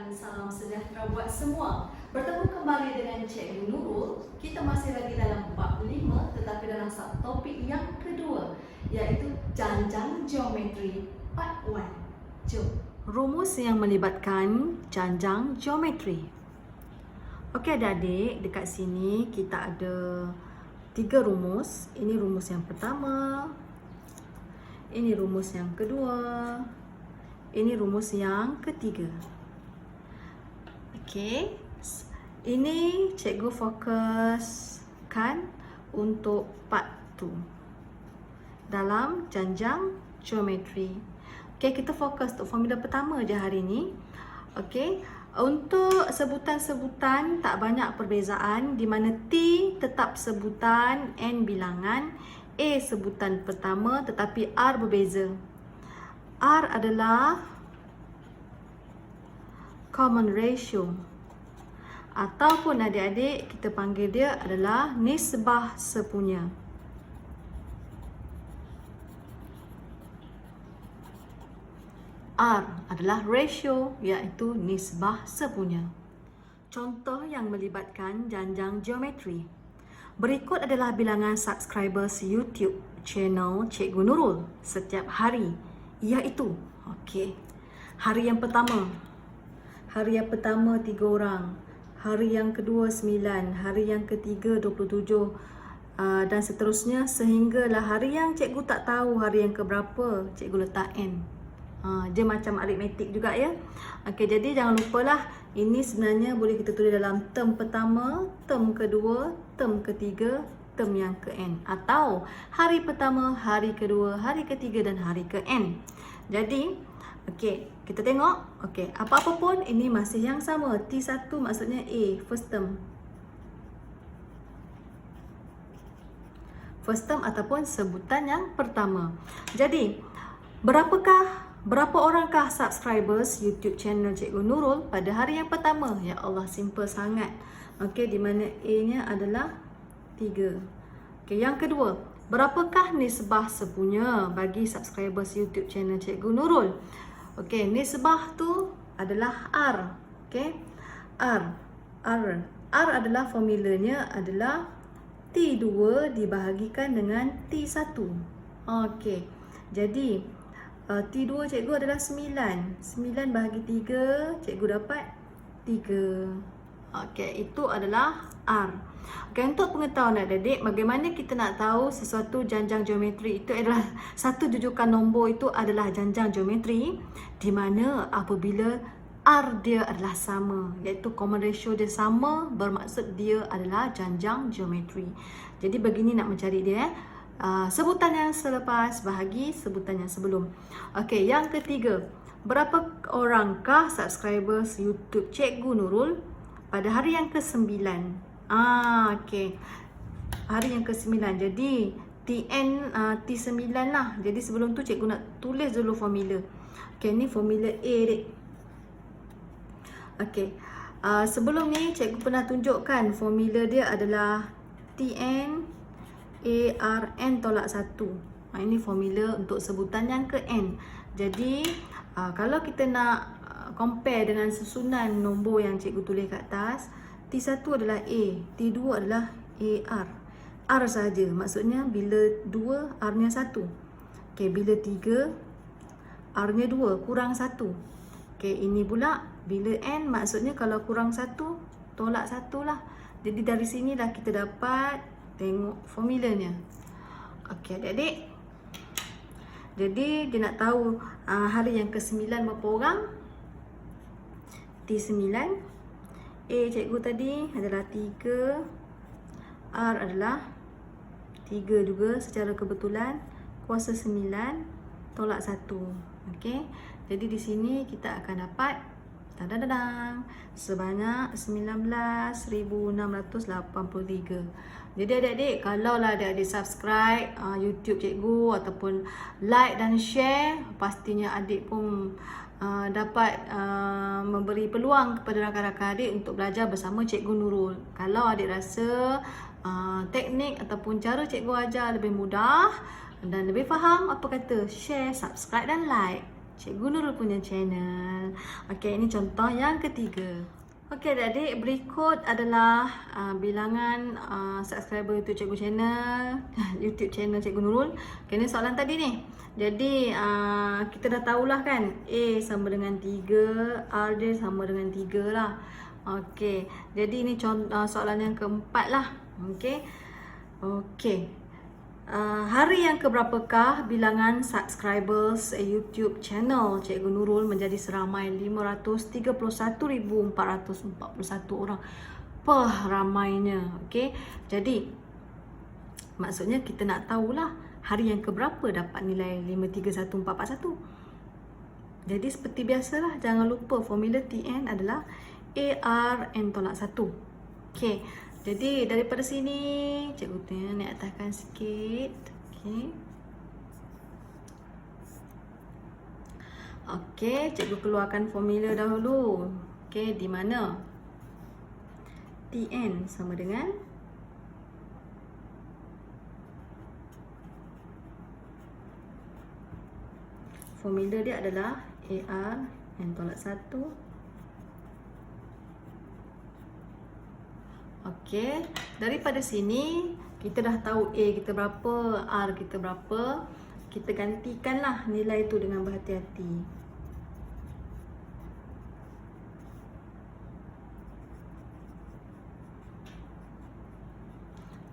dan salam sejahtera buat semua. Bertemu kembali dengan Cikgu Nurul. Kita masih lagi dalam bab 5 tetapi dalam subtopik yang kedua, iaitu janjang geometri part 1. Jom. Rumus yang melibatkan janjang geometri. Okey adik-adik, dekat sini kita ada 3 rumus. Ini rumus yang pertama. Ini rumus yang kedua. Ini rumus yang ketiga. Okey. Ini cikgu fokuskan untuk part 2 dalam janjang geometri. Okey, kita fokus untuk formula pertama je hari ni. Okey, untuk sebutan-sebutan tak banyak perbezaan, di mana T tetap sebutan, N bilangan, A sebutan pertama tetapi R berbeza. R adalah common ratio, ataupun adik-adik kita panggil dia adalah nisbah sepunya. R adalah ratio, iaitu nisbah sepunya. Contoh yang melibatkan janjang geometri. Berikut adalah bilangan subscribers YouTube channel Cikgu Nurul setiap hari, iaitu hari yang pertama 3 orang, hari yang kedua 9, hari yang ketiga 27, dan seterusnya sehinggalah hari yang cikgu tak tahu hari yang keberapa, cikgu letak N. Dia macam aritmetik juga ya. Okey, jadi jangan lupalah, ini sebenarnya boleh kita tulis dalam term pertama, term kedua, term ketiga, term yang ke N, atau hari pertama, hari kedua, hari ketiga dan hari ke N. Jadi okey, kita tengok. Okey, apa-apa pun ini masih yang sama. T1 maksudnya A, first term. First term ataupun sebutan yang pertama. Jadi, berapa orangkah subscribers YouTube channel Cikgu Nurul pada hari yang pertama? Ya Allah, simple sangat. Okey, di mana A-nya adalah 3. Okey, yang kedua, berapakah nisbah sepunya bagi subscribers YouTube channel Cikgu Nurul? Okey, nisbah tu adalah R. Okey, R adalah formulanya adalah T2 dibahagikan dengan T1. Okey, jadi T2 cikgu adalah 9. 9 bahagi 3, cikgu dapat 3. Okey, itu adalah R. Okey, untuk pengetahuan adik-adik, bagaimana kita nak tahu sesuatu janjang geometri itu adalah satu jujukan nombor itu adalah janjang geometri, di mana apabila R dia adalah sama, iaitu common ratio dia sama, bermaksud dia adalah janjang geometri. Jadi begini nak mencari dia. Sebutan yang selepas bahagi sebutan yang sebelum. Okey, yang ketiga, berapa orangkah subscribers YouTube Cikgu Nurul pada hari yang ke-9? Okey, hari yang ke-9. Jadi TN T9 lah. Jadi sebelum tu cikgu nak tulis dulu formula. Okey, ni formula A dek. Okey, sebelum ni cikgu pernah tunjukkan formula dia adalah TN ARN tolak 1. Ini formula untuk sebutan yang ke N. Jadi kalau kita nak compare dengan susunan nombor yang cikgu tulis kat atas, T1 adalah A, T2 adalah AR. R saja, maksudnya bila 2 R-nya 1. Okey, bila 3 R-nya 2 kurang 1. Okey, ini pula bila N maksudnya kalau kurang 1 tolak 1 lah. Jadi dari sinilah kita dapat tengok formulanya. Okey adik-adik. Jadi dia nak tahu hari yang ke-9 berapa orang? T9. A cikgu tadi adalah 3. R adalah 3 juga secara kebetulan. Kuasa 9 tolak 1. Okey. Jadi di sini kita akan dapat sebanyak 19,683. Jadi adik-adik, kalaulah adik-adik subscribe YouTube cikgu ataupun like dan share, pastinya adik pun dapat memberi peluang kepada rakan-rakan adik untuk belajar bersama Cikgu Nurul. Kalau adik rasa teknik ataupun cara cikgu ajar lebih mudah dan lebih faham, apa kata share, subscribe dan like. Cikgu Nurul punya channel. Okey, ini contoh yang ketiga. Okey adik-adik, berikut adalah bilangan subscriber YouTube Cikgu channel, YouTube channel Cikgu Nurul. Okey, ini soalan tadi ni. Jadi kita dah tahulah kan, A sama dengan 3, R dia sama dengan 3 lah. Okey, jadi ini soalan yang keempat lah. Okey. Okey. Hari yang keberapakah bilangan subscribers YouTube channel Cikgu Nurul menjadi seramai 531,441 orang? Ramainya. Okey. Jadi maksudnya kita nak tahulah hari yang keberapa dapat nilai 531,441. Jadi seperti biasalah, jangan lupa formula TN adalah AR N tolak 1. Okey. Jadi daripada sini cikgu nak ataskan sikit. Okey. Okey, cikgu keluarkan formula dahulu. Okey, di mana TN sama dengan formula dia adalah AR N tolak 1. Okey, daripada sini kita dah tahu A kita berapa, R kita berapa. Kita gantikanlah nilai itu dengan berhati-hati.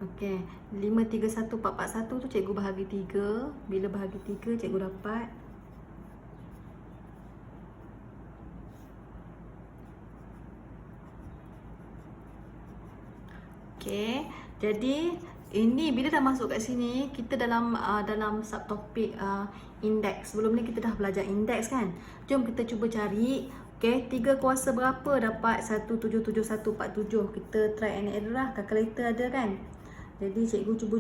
Okey, 531,441 tu cikgu bahagi 3. Bila bahagi 3 cikgu dapat okey, jadi ini bila dah masuk kat sini, kita dalam subtopik indeks. Sebelum ni kita dah belajar indeks kan. Jom kita cuba cari. Okey, 3 kuasa berapa dapat 177147. Kita try and error lah. Calculator ada kan. Jadi cikgu cuba.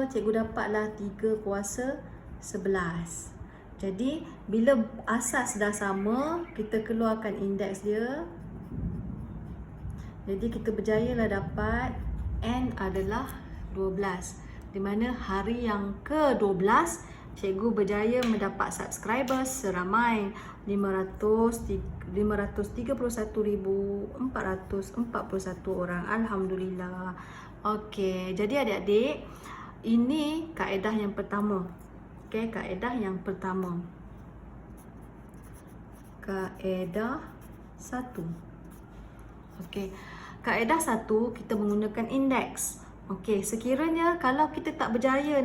Cikgu dapatlah 3 kuasa 11. Jadi bila asas dah sama, kita keluarkan indeks dia. Jadi kita berjayalah dapat N adalah 12. Di mana hari yang ke-12 cikgu berjaya mendapat subscribers seramai 531,441 orang. Alhamdulillah. Okey, jadi adik-adik, ini kaedah yang pertama. Okey, kaedah yang pertama. Kaedah 1. Okey. Kaedah 1 kita menggunakan indeks. Okey, sekiranya kalau kita tak berjaya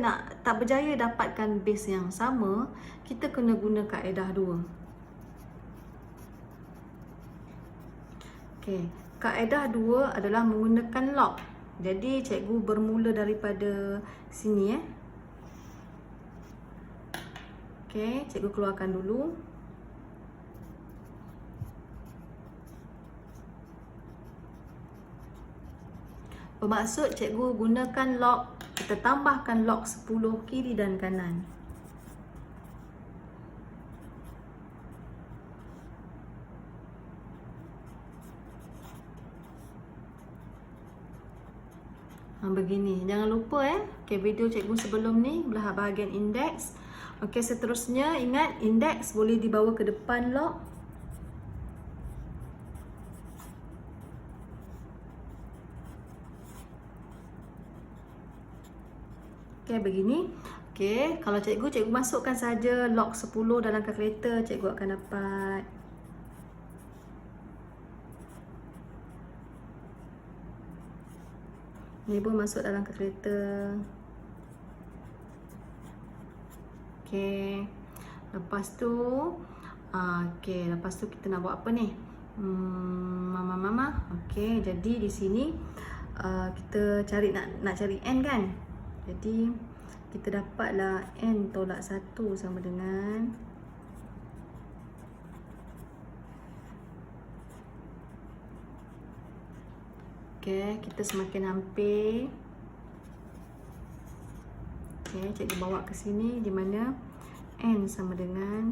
dapatkan base yang sama, kita kena guna kaedah 2. Okey, kaedah 2 adalah menggunakan log. Jadi cikgu bermula daripada sini Okey, cikgu keluarkan dulu. Bermaksud cikgu gunakan log, kita tambahkan log 10 kiri dan kanan. Begini, jangan lupa okay, video cikgu sebelum ni belah bahagian indeks. Okey, seterusnya ingat indeks boleh dibawa ke depan log. Okey, begini. Okey, kalau cikgu masukkan saja log 10 dalam kalkulator, cikgu akan dapat ni pun masuk dalam kalkulator. Okey. Lepas tu lepas tu kita nak buat apa ni? Mama. Okey, jadi di sini kita cari nak cari n kan? Jadi kita dapatlah n tolak 1 sama dengan okey, kita semakin hampir. Okey, cikgu bawa ke sini di mana n sama dengan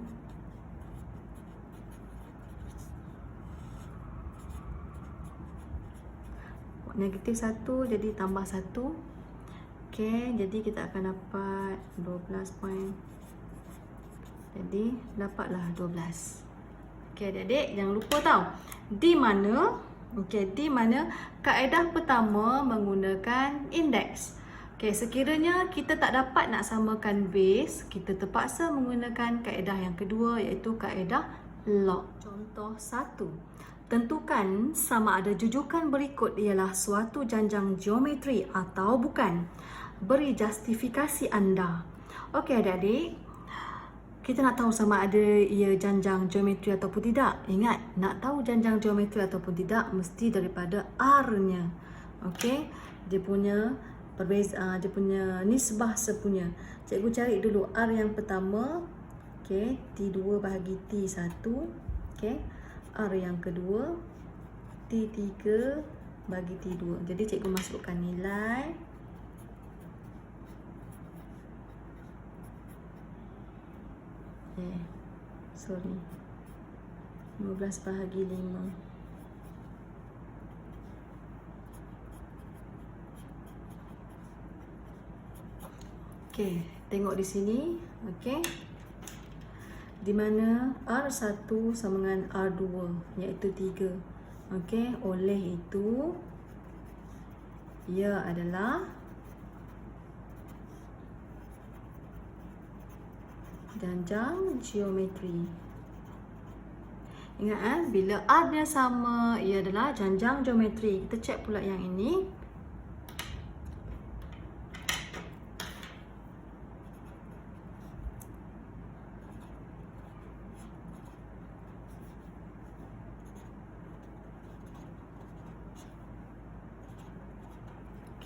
negatif 1 jadi tambah 1. Okey, jadi kita akan dapat 12 point. Jadi dapatlah 12. Okey adik-adik, jangan lupa tau. Di mana kaedah pertama menggunakan indeks. Okey, sekiranya kita tak dapat nak samakan base, kita terpaksa menggunakan kaedah yang kedua, iaitu kaedah log. Contoh 1. Tentukan sama ada jujukan berikut ialah suatu janjang geometri atau bukan. Beri justifikasi anda. Okey adik-adik, kita nak tahu sama ada ia janjang geometri ataupun tidak. Ingat, nak tahu janjang geometri ataupun tidak mesti daripada R-nya. Okey, dia punya nisbah sepunya. Cikgu cari dulu R yang pertama. Okey, T2 bahagi T1. Okey, R yang kedua T3 bagi T2. Jadi cikgu masukkan nilai. Sorry, 15 bahagi 5. Okey, tengok di sini. Okey, di mana R1 sama dengan R2 iaitu 3. Okey, oleh itu ia adalah janjang geometri. Ingat bila R-nya sama, ia adalah janjang geometri. Kita cek pula yang ini.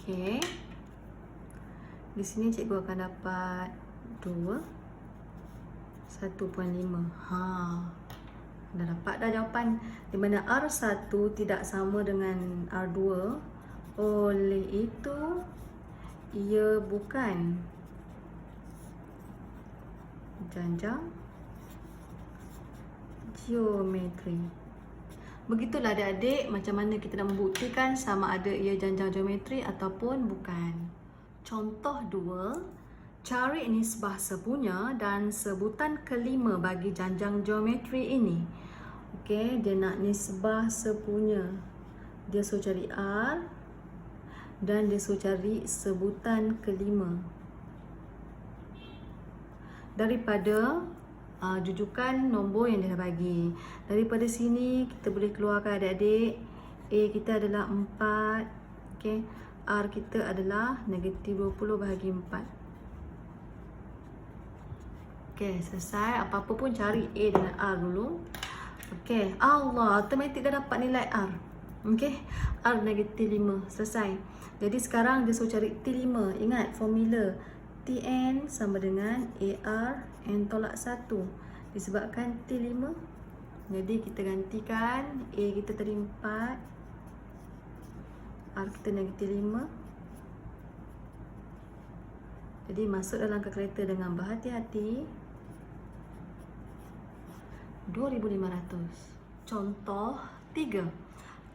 Okey. Di sini cikgu akan dapat 2 1.5. Dah dapat dah jawapan. Di mana R1 tidak sama dengan R2. Oleh itu ia bukan janjang geometri. Begitulah adik-adik macam mana kita nak membuktikan sama ada ia janjang geometri ataupun bukan. Contoh 2. Cari nisbah sepunya dan sebutan kelima bagi janjang geometri ini. Okey, dia nak nisbah sepunya. Dia suruh cari R dan dia suruh cari sebutan kelima. Daripada jujukan nombor yang dia bagi. Daripada sini kita boleh keluarkan adik-adik. A kita adalah 4. Okey, R kita adalah negatif 20 bahagi 4. Okey, selesai. Apa-apa pun cari A dengan R dulu. Okey, Allah, automatik dah dapat nilai R. Okey, R negatif 5. Selesai. Jadi sekarang dia suruh cari T5. Ingat formula Tn sama dengan AR N tolak 1. Disebabkan T5. Jadi kita gantikan. A kita tadi 4. R kita negatif 5. Jadi masuk dalam kalkulator dengan berhati-hati. 2500. Contoh 3.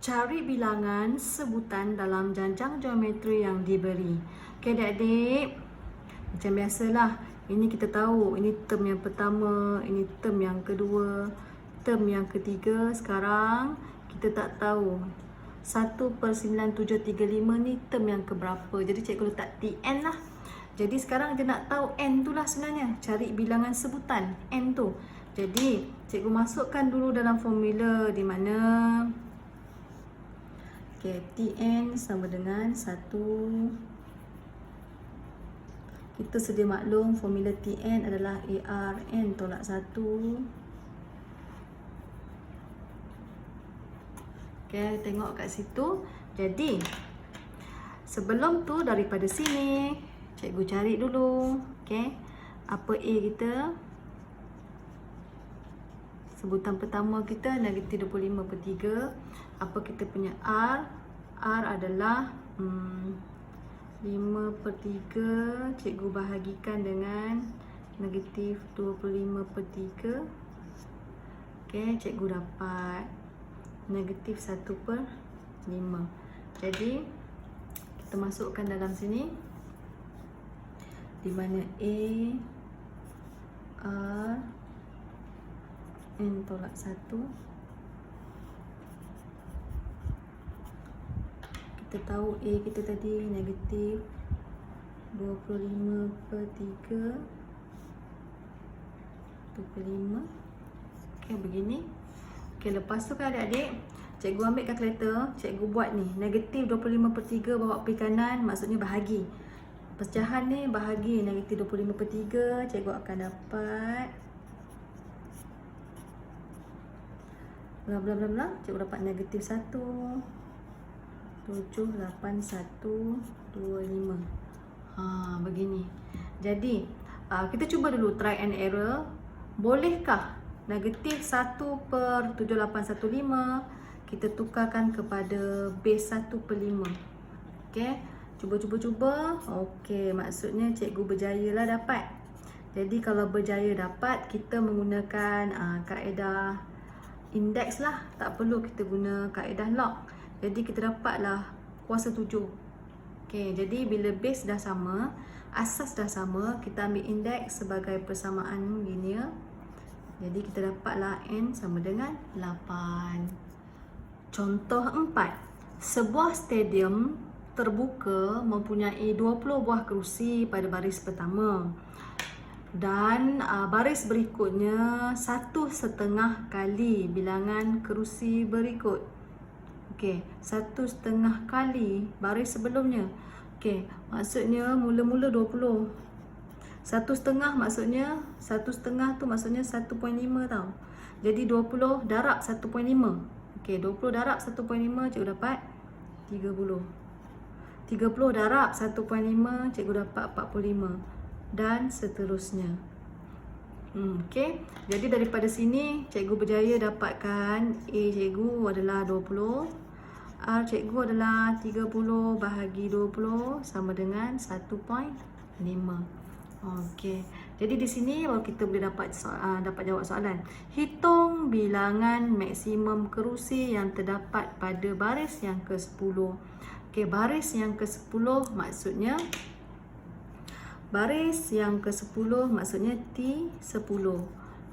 Cari bilangan sebutan dalam janjang geometri yang diberi. Okey adik-adik, macam biasalah, ini kita tahu, ini term yang pertama, ini term yang kedua, term yang ketiga. Sekarang kita tak tahu 1/9735 ni term yang keberapa. Jadi cikgu letak Tn lah. Jadi sekarang dia nak tahu N tu lah sebenarnya. Cari bilangan sebutan N tu. Jadi cikgu masukkan dulu dalam formula di mana Tn sama dengan 1. Kita sedia maklum formula Tn adalah AR N tolak 1. Okay, tengok kat situ. Jadi sebelum tu daripada sini cikgu cari dulu. Okay, apa A kita? Sebutan pertama kita negatif 25/3. Apa kita punya R? R adalah 5/3. Cikgu bahagikan dengan negatif 25/3. Okey, cikgu dapat negatif 1/5. Jadi kita masukkan dalam sini di mana A, R N tolak 1. Kita tahu A kita tadi negatif 25/3. 25. Okay, begini. Okay, lepas tu kan adik-adik, cikgu ambil kalkulator, cikgu buat ni. Negatif 25/3 bawa pergi kanan, maksudnya bahagi. Pecahan ni bahagi negatif 25/3, cikgu akan dapat bla bla bla bla. Cikgu dapat negatif 1, 7, 8, 1, 2, 5. Begini. Jadi, kita cuba dulu try and error. Bolehkah negatif 1/7815 kita tukarkan kepada base 1/5? Okay, cuba. Okay, maksudnya cikgu berjaya lah dapat. Jadi kalau berjaya dapat, kita menggunakan kaedah indeks lah. Tak perlu kita guna kaedah log. Jadi kita dapatlah kuasa 7. Okay, jadi bila base dah sama, asas dah sama, kita ambil indeks sebagai persamaan linear. Jadi kita dapatlah N sama dengan 8. Contoh 4. Sebuah stadium terbuka mempunyai 20 buah kerusi pada baris pertama. Dan baris berikutnya 1/2 kali bilangan kerusi berikut. Okey, 1/2 kali baris sebelumnya. Okey, maksudnya mula-mula 20. 1/2 maksudnya 1/2 tu maksudnya 1.5 tau. Jadi 20 darab 1.5. Okey, 20 darab 1.5 cikgu dapat 30. 30 darab 1.5 cikgu dapat 45 dan seterusnya. Okey, jadi daripada sini cikgu berjaya dapatkan A cikgu adalah 20. R cikgu adalah 30 bahagi 20 sama dengan 1.5. Okey. Jadi di sini baru kita boleh dapat jawab soalan. Hitung bilangan maksimum kerusi yang terdapat pada baris yang ke-10. Okey, baris yang ke-10 maksudnya T10.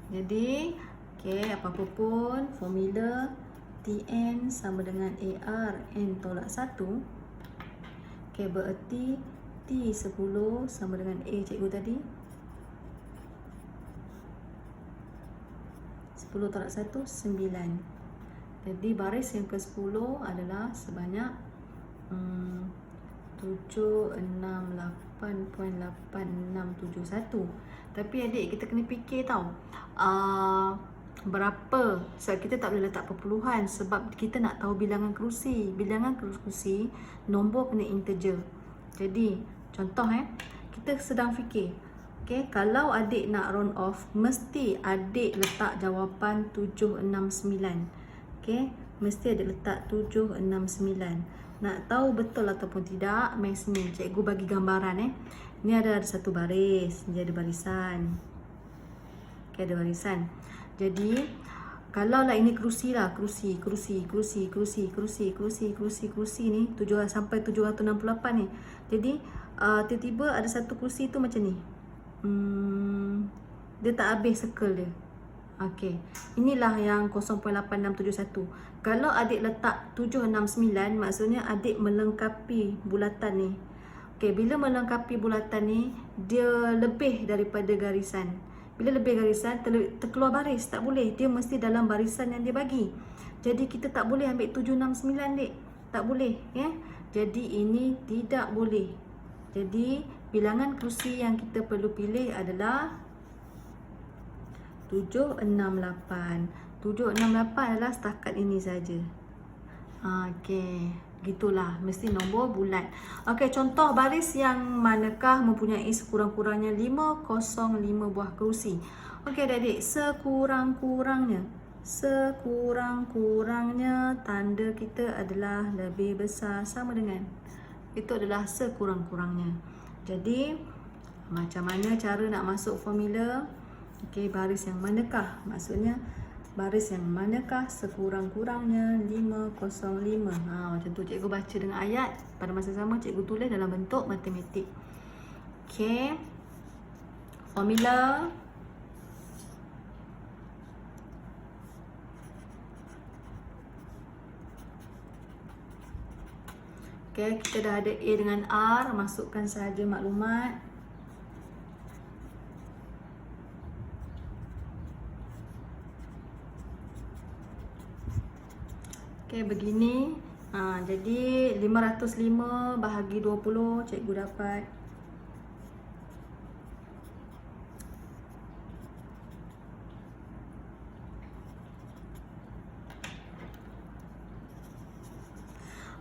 Jadi, okey, apa-apa pun formula Tn sama dengan AR N tolak 1. Okey, bererti T10 sama dengan A cikgu tadi. 10 tolak 1, 9. Jadi baris yang ke-10 adalah sebanyak 768.8671. Tapi adik, kita kena fikir tau, berapa. Sebab kita tak boleh letak perpuluhan sebab kita nak tahu bilangan kerusi. Bilangan kerusi nombor kena integer. Jadi contoh kita sedang fikir, okay, kalau adik nak round off, mesti adik letak jawapan 769. Okay, mesti adik letak 769. Nak tahu betul ataupun tidak, max ni cikgu bagi gambaran. Ni ada satu baris, dia ada barisan. Okay, ada barisan. Jadi kalau lah ini kerusi lah, kerusi ni 7 sampai 768 ni. Jadi tiba-tiba ada satu kerusi tu macam ni. Dia tak habis circle dia. Okey, inilah yang 0.8671. Kalau adik letak 769, maksudnya adik melengkapi bulatan ni. Okey, bila melengkapi bulatan ni, dia lebih daripada garisan. Bila lebih garisan, terkeluar baris. Tak boleh. Dia mesti dalam barisan yang dia bagi. Jadi kita tak boleh ambil 769, dek. Tak boleh. Ya? Jadi ini tidak boleh. Jadi bilangan kerusi yang kita perlu pilih adalah 768. 768 adalah setakat ini saja. Okey, gitulah, mesti nombor bulat. Okey, contoh baris yang manakah mempunyai sekurang-kurangnya 505 buah kerusi. Okey adik-adik, sekurang-kurangnya tanda kita adalah lebih besar sama dengan. Itu adalah sekurang-kurangnya. Jadi macam mana cara nak masuk formula? Okey, baris yang manakah? Maksudnya baris yang manakah sekurang-kurangnya 505. Macam tu cikgu baca dengan ayat. Pada masa sama cikgu tulis dalam bentuk matematik. Okey. Formula Okey, kita dah ada A dengan R, masukkan sahaja maklumat. Okey, begini. Jadi 505 bahagi 20 cikgu dapat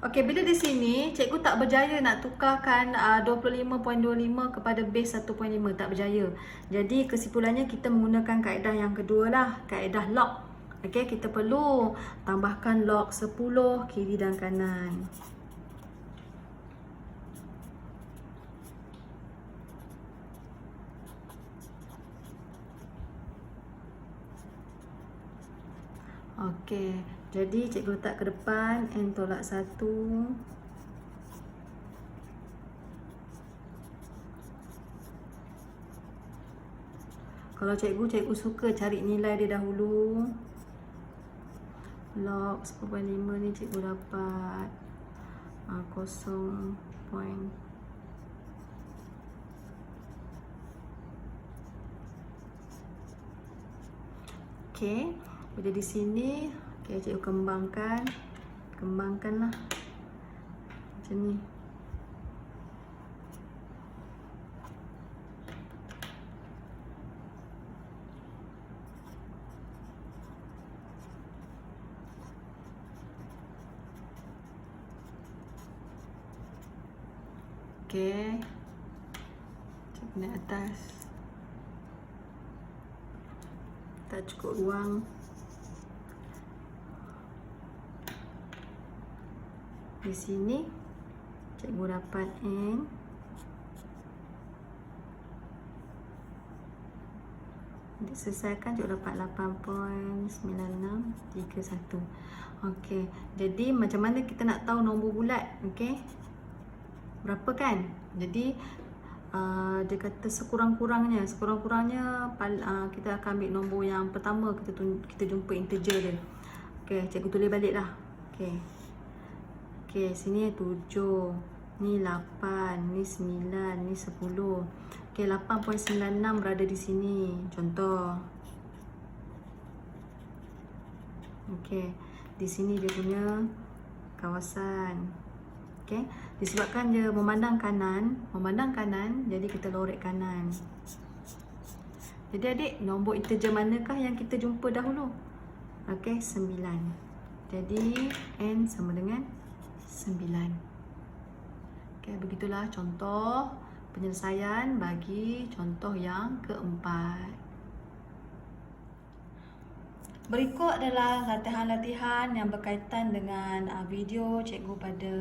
okey, bila di sini cikgu tak berjaya nak tukarkan 25.25 kepada base 1.5, tak berjaya. Jadi kesimpulannya kita menggunakan kaedah yang kedua lah, kaedah log. Okey, kita perlu tambahkan log 10 kiri dan kanan. Okey, jadi cikgu letak ke depan N tolak 1. Kalau cikgu suka cari nilai dia dahulu. Log 10.5 ni cikgu dapat 0. Okey, bila di sini okey, cikgu kembangkanlah macam ni. Okey, cikgu naik atas. Tak cukup ruang. Di sini cikgu dapat N. Diselesaikan cikgu dapat 8.9631. Okey, jadi macam mana kita nak tahu nombor bulat? Okey, berapa kan? Jadi dia kata sekurang-kurangnya kita akan ambil nombor yang pertama, kita jumpa integer dia. Okey, cikgu tulis balik lah. Okey, sini 7, ni 8, ni 9, ni 10. Okey, 8.96 berada di sini. Contoh. Okey, di sini dia punya kawasan. Okey, disebabkan dia memandang kanan, jadi kita lorek kanan. Jadi adik, nombor integer manakah yang kita jumpa dahulu? Okey, 9. Jadi N sama dengan 9. Okey, begitulah contoh penyelesaian bagi contoh yang keempat. Berikut adalah latihan-latihan yang berkaitan dengan video cikgu pada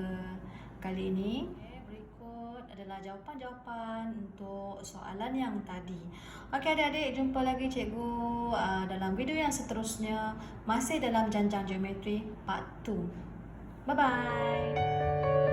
kali ini. Berikut adalah jawapan-jawapan untuk soalan yang tadi. Okey adik-adik, jumpa lagi cikgu dalam video yang seterusnya, masih dalam Janjang Geometri Part 2. Bye-bye.